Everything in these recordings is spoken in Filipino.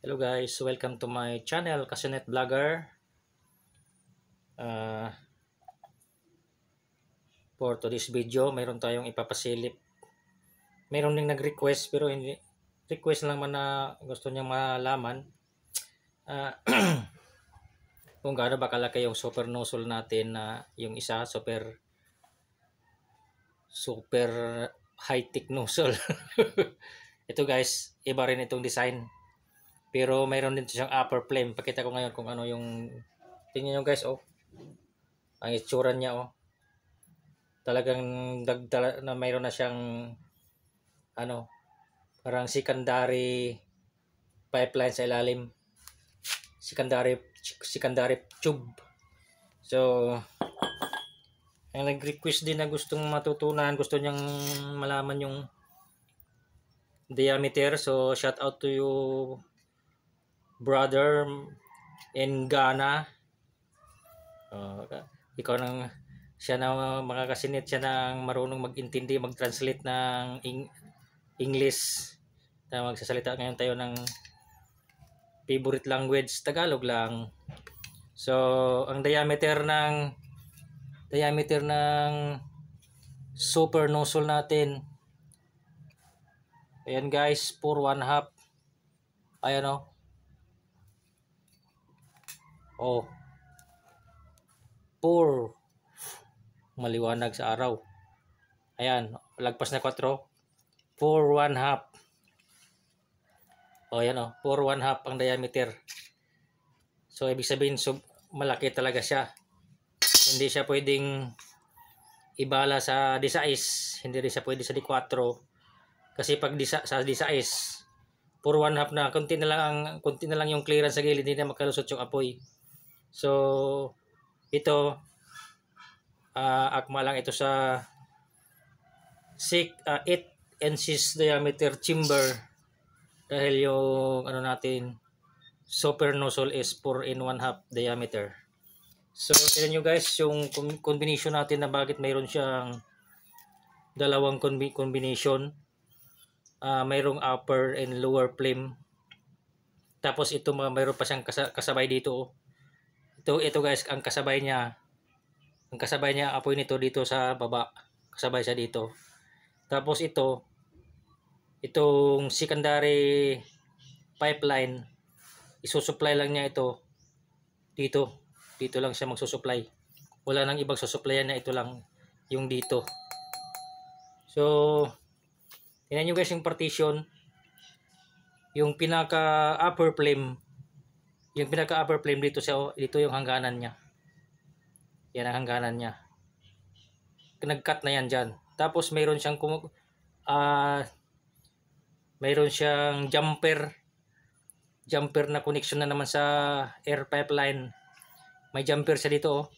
Hello guys, welcome to my channel, Kasunet Vlogger. For today's video, mayroon tayong ipapasilip. Mayroon ding nag-request pero hindi request lang man na gusto niyang malaman ah, kung gaano ba kalaki yung super nozzle natin na yung isa super high-tech nozzle. Ito guys, iba rin itong design. Pero mayroon din siyang upper flame. Pakita ko ngayon kung ano yung tingnan niyo guys, oh. Ang itsura niya, oh. Talagang dagdala na mayroon na siyang ano, parang secondary pipeline sa ilalim. Secondary tube. So, ang nag-request din na gustong matutunan, gusto niyang malaman yung diameter. So, shout out to you, brother in Ghana. Ikaw nang siya na makakasinit, siya nang marunong mag-intindi, mag-translate ng English. Na magsasalita ngayon tayo ng favorite language, Tagalog lang. So, ang diameter ng super nozzle natin, ayan guys, 4/1/2. Ayan o. Oh. 4. Maliwanag sa araw. Ayan, lagpas na 4. 4/1/2. O yan o, 4/1/2 ang diameter. So ibig sabihin malaki talaga siya. Hindi siya pwedeng ibala sa D6, hindi rin siya pwede sa D4. Kasi pag sa D6, 4/1/2 na, konti na lang yung clearance sa gilid, hindi na makalusot yung apoy. So ito akma lang ito sa 8 inches diameter chamber, dahil yung ano natin super nozzle is 4/1/2 diameter. So tignan nyo guys yung combination natin na bakit mayroon siyang dalawang combination. Mayroong upper and lower flame. Tapos ito mayroon pa siyang kasabay dito. Ito guys, ang kasabay niya apoy nito dito sa baba. Kasabay siya dito. Tapos itong secondary pipeline, isusupply lang niya ito dito lang siya magsusupply. Wala nang ibang susuplayan na, ito lang yung dito. So tingnan nyo guys yung partition, yung pinaka upper flame dito yung hangganan niya. Yan ang hangganan niya. Nag-cut na yan dyan. Tapos mayroon siyang jumper na connection na naman sa air pipeline. May jumper siya dito, oh.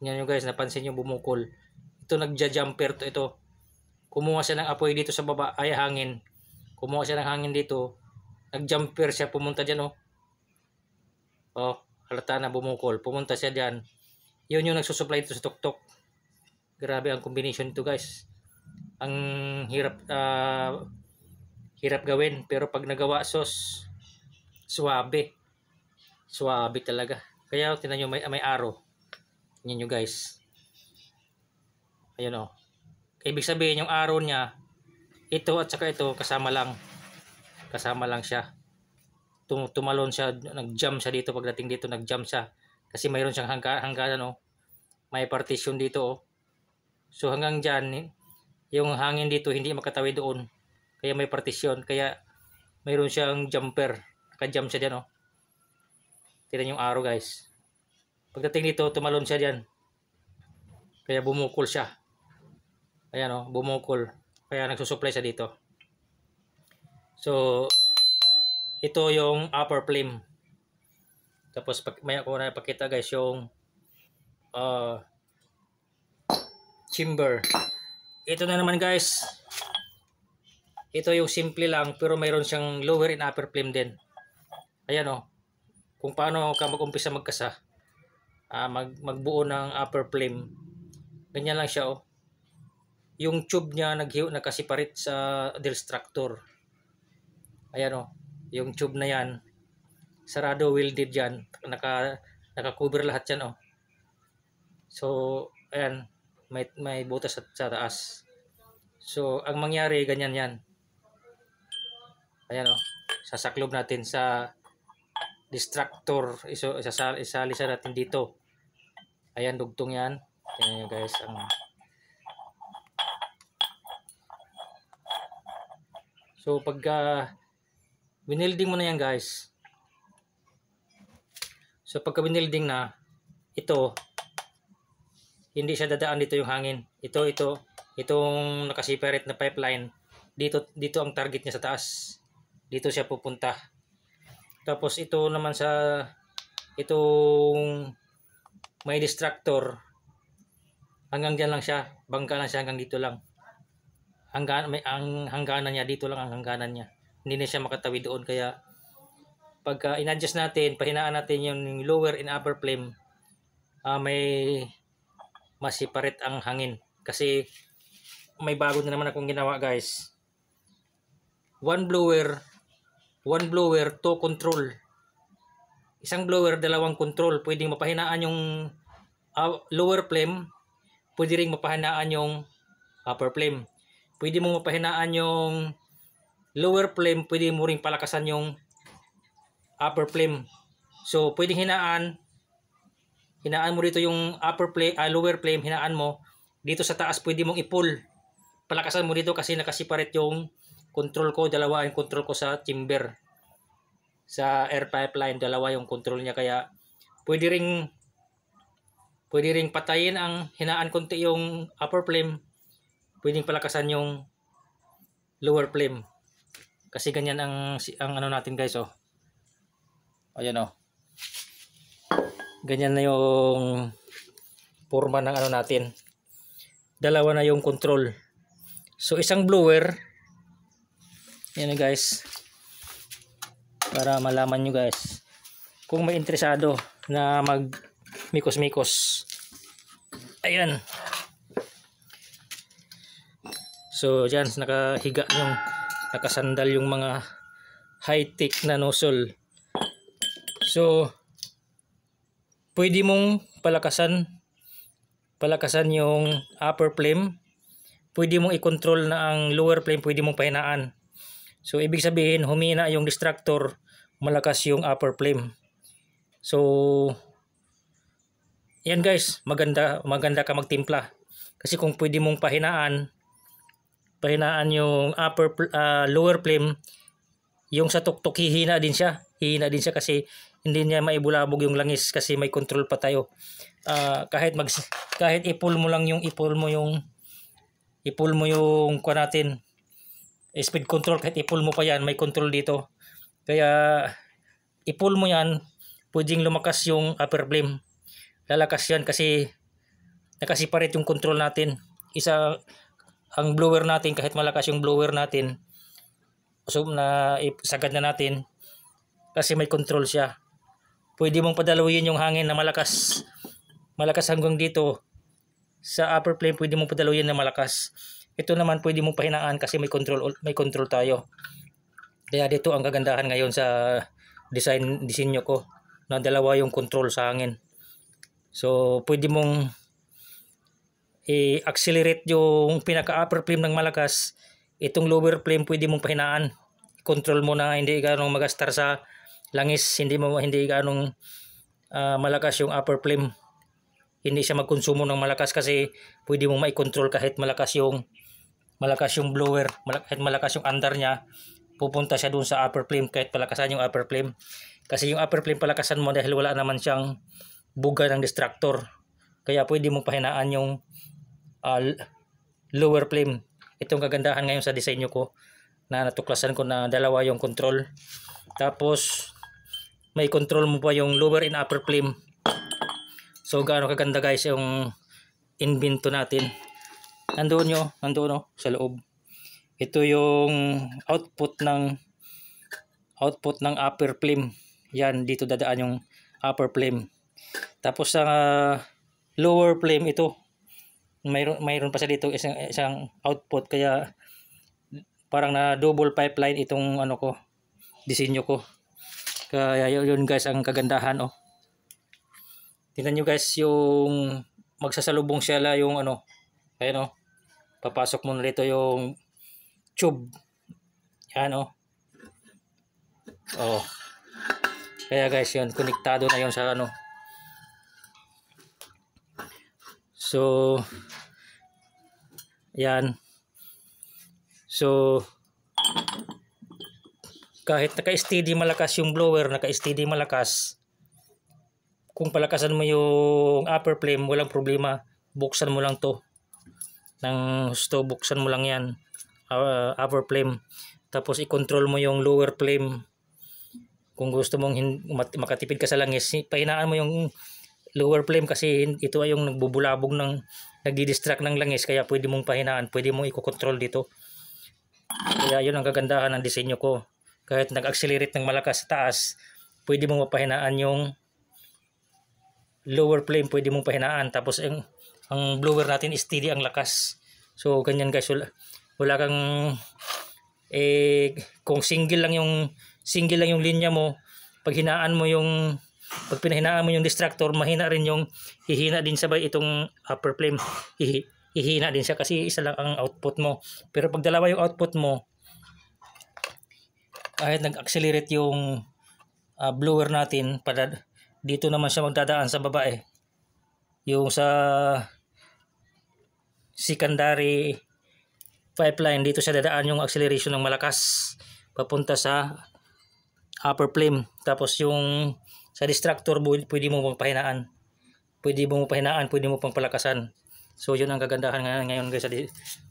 Yan nyo guys, napansin nyo bumukol. Ito nagja-jumper ito. Kumuha siya ng apoy dito sa baba, ay hangin. Kumuha siya ng hangin dito. Nag-jumper siya, pumunta dyan, oh. Oh, halata na bumukol. Pumunta siya dyan. Yun yung nagsusupply dito sa tuktok. Grabe ang combination nito guys. Ang hirap gawin, pero pag nagawa suwabe talaga. Kaya tingnan nyo, may arrow. Tingnan nyo guys. Ayun o. Ibig sabihin yung arrow niya, ito at saka ito kasama lang siya. Tumalon siya, nag-jump siya dito. Pagdating dito nag-jump siya kasi mayroon siyang hangganan, oh. May partition dito, oh. So hanggang dyan, yung hangin dito hindi makatawid doon, kaya may partition, kaya mayroon siyang jumper, naka-jump siya dyan, oh. Tignan yung arrow guys. Pagdating dito tumalon siya dyan, kaya bumukol siya. Ayan, oh, bumukol, kaya nagsusupply siya dito. So ito yung upper flame. Tapos maya ko na ipakita guys yung chamber. Ito na naman guys. Ito yung simple lang, pero mayroon siyang lower and upper flame din. Ayan, oh. Kung paano ka mag-umpisa magkasa. Magbuo ng upper flame. Ganyan lang siya, oh. Yung tube niya nakaseparate sa destructor. Ayan, oh. Yung tube na yan, sarado, welded yan. Naka-cover lahat yan, oh. So, ayan, may butas sa taas. So, ang mangyari, ganyan yan. Ayan, oh. Sasaklob natin sa distractor. Isalisa natin dito. Ayan, dugtong yan. Tingnan nyo guys. So, pagka winilding mo na yan guys. So, pagka winilding na, ito, hindi siya dadaan dito yung hangin. Itong nakaseparate na pipeline, dito ang target niya sa taas. Dito siya pupunta. Tapos ito naman sa itong may distractor, hanggang dyan lang siya. Bangka lang siya hanggang dito lang. Ang hangganan niya, dito lang ang hangganan niya. Hindi na siya makatawid doon. Kaya pagka in-adjust natin, pahinaan natin yung lower and upper flame, may mas-separate ang hangin. Kasi may bago na naman akong ginawa guys. One blower, two control. Isang blower, dalawang control. Pwedeng mapahinaan yung lower flame, pwede ring mapahinaan yung upper flame. Pwede mo mapahinaan yung lower flame, pwede mo ring palakasan yung upper flame. So pwedeng hinaan mo dito yung lower flame, hinaan mo dito sa taas, pwede mong i-pull. Palakasan mo dito kasi nakaseparate yung control ko, dalawa yung control ko sa chamber. Sa air pipeline, dalawa yung control niya, kaya pwede ring patayin ang hinaan konti yung upper flame, pwedeng palakasan yung lower flame. Kasi ganyan ang ano natin guys, oh. Ayan, oh. Ganyan na yung forma ng ano natin. Dalawa na yung control. So isang blower, yan guys, para malaman nyo guys, kung may interesado na mag mikos-mikos. Ayan. So dyan nakasandal yung mga high-tech na nozzle. So pwede mong palakasan yung upper flame, pwede mong i-control na ang lower flame, pwede mong pahinaan. So ibig sabihin, humina yung distractor, malakas yung upper flame. So yan guys, maganda ka magtimpla. Kasi kung pwede mong pahinaan yung lower flame, yung sa tuktok hihina din siya kasi hindi niya maibulabog yung langis kasi may control pa tayo. Kahit i-pull mo yung kuha natin, speed control, kahit i-pull mo pa yan, may control dito. Kaya i-pull mo yan, pwedeng lumakas yung upper flame. Lalakas yan kasi nakaseparate yung control natin. Ang blower natin, kahit malakas yung blower natin, so sagad na natin kasi may control siya. Pwede mong padalawin yung hangin na malakas hanggang dito. Sa upper flame, pwede mong padalawin na malakas. Ito naman pwede mong pahinaan kasi may control tayo. Kaya dito ang kagandahan ngayon sa disenyo ko, na dalawa yung control sa hangin. So pwede mong i-accelerate yung pinaka-upper flame ng malakas. Itong lower flame pwede mong pahinaan. Control mo na hindi ganong magastar sa langis, hindi ganong malakas yung upper flame. Hindi siya magkonsumo ng malakas kasi pwede mong mai-control kahit malakas yung blower, kahit malakas yung andar niya, pupunta siya dun sa upper flame kahit palakasan yung upper flame. Kasi yung upper flame palakasan mo dahil wala naman siyang buga ng distractor. Kaya pwede mong pahinaan yung lower flame. Itong kagandahan ngayon sa disenyo ko, na natuklasan ko na dalawa yung control. Tapos may control mo pa yung lower and upper flame. So gaano kaganda guys yung invento natin. Nandoon sa loob. Ito yung output ng upper flame. Yan, dito dadaan yung upper flame. Tapos sa lower flame, ito mayroon pa siya dito isang output, kaya parang na double pipeline itong disenyo ko. Kaya yun guys ang kagandahan oh. Tingnan nyo guys yung magsasalubong sila yung ano. Ayan oh. Papasok mo na dito yung tube. Yan oh. Oh. Kaya guys yun, konektado na yun sa ano. So yan. So kahit naka-steady malakas yung blower, naka-steady malakas, kung palakasan mo yung upper flame, walang problema. Buksan mo lang to ng gusto, buksan mo lang yan, upper flame, tapos i-control mo yung lower flame. Kung gusto mong makatipid ka sa langis, pahinaan mo yung lower flame kasi ito ay yung nagbubulabog ng nagdi-distract ng langis, kaya pwede mong pahinaan, pwede mong i-control dito. Kaya yun ang kagandahan ng disenyo ko. Kahit nag-accelerate ng malakas sa taas, pwede mong mapahinaan yung lower flame, pwede mong pahinaan. Tapos ang blower natin steady ang lakas. So ganyan guys, wala kang kung single lang yung linya mo, pag pinahinaan mo yung distractor, mahina rin yung hihina din sabay itong upper flame. Hihina din siya kasi isa lang ang output mo. Pero pag dalawa yung output mo, kahit nag-accelerate yung blower natin, para dito naman siya magdadaan sa baba eh. Yung sa secondary pipeline, dito siya dadaan yung acceleration ng malakas papunta sa upper flame. Tapos yung sa distractor, pwede mo pahinaan. Pwede mo pahinaan, pwede mo pang palakasan. So yun ang kagandahan ngayon guys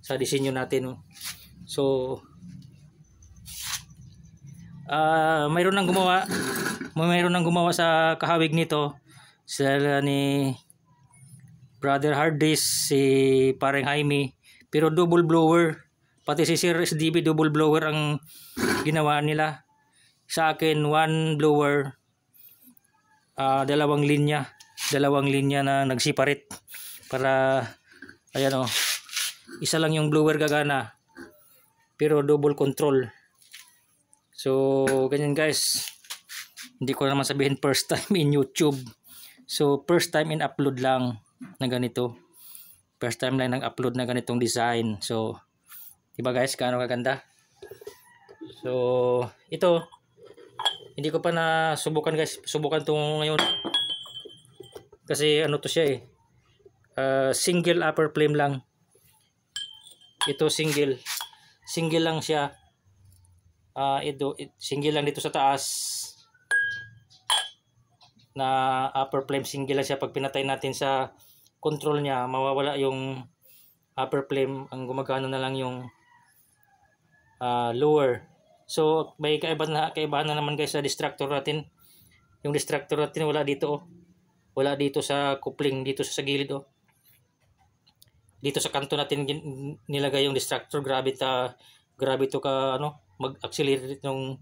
sa disenyo natin. So mayroon nang gumawa sa kahawig nito, sila ni Brother Hardis, si Pareng Jaime, pero double blower, pati si Sir SDB double blower ang ginawa nila. Sa akin one blower, dalawang linya na nagseparate para ayan oh, isa lang yung blower gagana pero double control. So ganyan guys, hindi ko naman sabihin first time in YouTube, so first time in upload lang na ganito, first time lang nang upload na ganitong design. So diba guys, gaano kaganda. So ito hindi ko pa nasubukan guys, subukan to ngayon kasi ano to siya single upper flame lang ito, single lang siya. Single lang dito sa taas na upper flame, single lang siya. Pag pinatay natin sa control niya, mawawala yung upper flame, ang gumagana na lang yung lower. So may kaibahan na naman guys sa distractor natin. Yung distractor natin wala dito oh. Wala dito sa coupling, dito sa gilid oh. Dito sa kanto natin nilagay yung distractor. Grabe to ka ano, mag-accelerate ng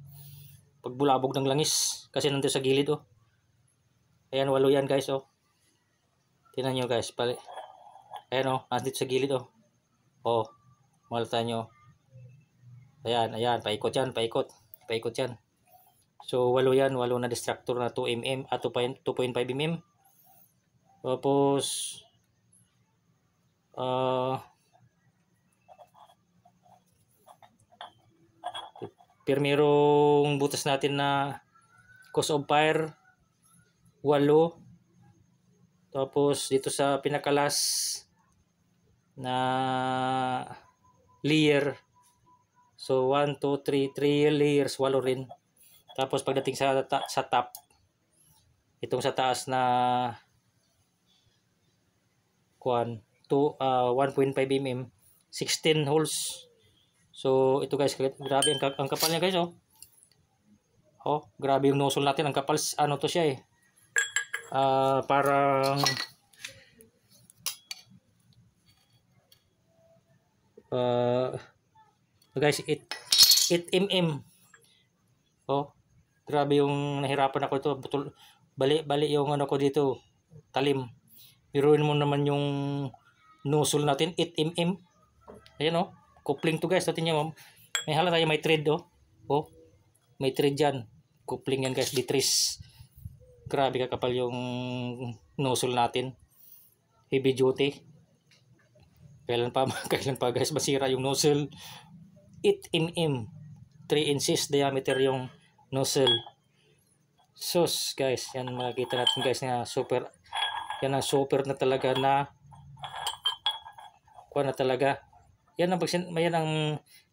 pagbulabog ng langis kasi nandito sa gilid oh. Ayan, walo yan guys oh. Tingnan nyo guys, ayan oh, nandito sa gilid oh. Oh, malata nyo. Ayan, paikot yan. So walo yan, walo na distractor na 2 mm at 2.5 mm. Tapos pirmerong butas natin na cause of fire 8. Tapos dito sa pinakalas na layer, so 1, 2, 3 layers, 8 rin. Tapos pagdating sa top, itong sa taas na 1.5 mm, 16 holes. So ito guys, grabe ang kapal niya guys oh. Oh, grabe yung nozzle natin, ang kapal. Ano to siya parang guys, 8 mm. Oh, grabe yung nahirapan ako ito. Bali yung ano ko dito, talim. Biruin mo naman yung nozzle natin, 8 mm. Ayan oh, coupling to guys. Natin nyo, may halata tayo, may thread oh. Oh, may thread dyan. coupling yan guys, Ditris. Grabe kakapal yung nozzle natin. Heavy duty. Kailan pa guys masira yung nozzle. 8 mm, 3 inches diameter yung nozzle. Sus guys, yan makikita natin guys na super, yan ang super na talaga na kuha na talaga. Yan ang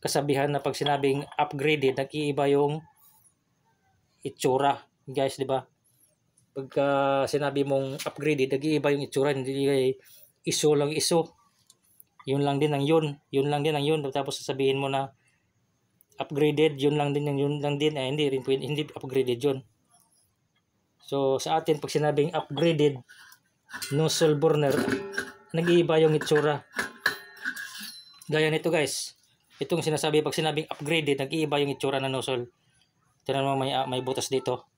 kasabihan na pag sinabing upgraded, nag-iiba yung itsura guys, di ba? Pagka sinabi mong upgraded, nag-iiba yung itsura, hindi iso lang iso. Yun lang din ang yun. Yun lang din ang yun. Tapos sasabihin mo na upgraded, yun lang din hindi rin pwede, hindi upgraded yun. So sa atin pag sinabing upgraded nozzle burner, nag-iiba yung itsura. Gaya nito guys. Itong sinasabi pag sinabing upgraded, nag-iiba yung itsura ng nozzle. Tingnan mo may butas dito.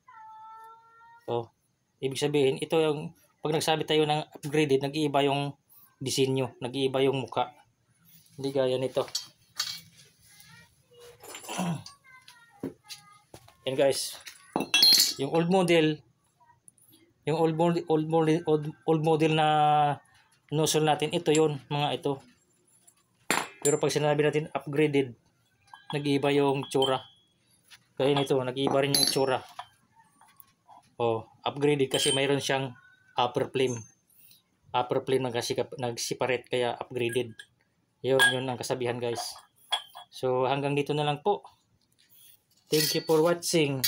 Oh, ibig sabihin ito yung pag nagsabi tayo ng upgraded, nag-iiba yung disenyo, nag-iiba yung mukha. Hindi gaya nito. Yan guys. Yung old model na nozzle natin, ito yon mga ito. Pero pag sinabi natin upgraded, nag-iiba yung tsura. Kaya nito, nag-iiba rin yung tsura. Oh, upgraded kasi mayroon siyang upper flame. Upper flame nag-separate kaya upgraded. Yun ang kasabihan guys. So hanggang dito na lang po. Thank you for watching.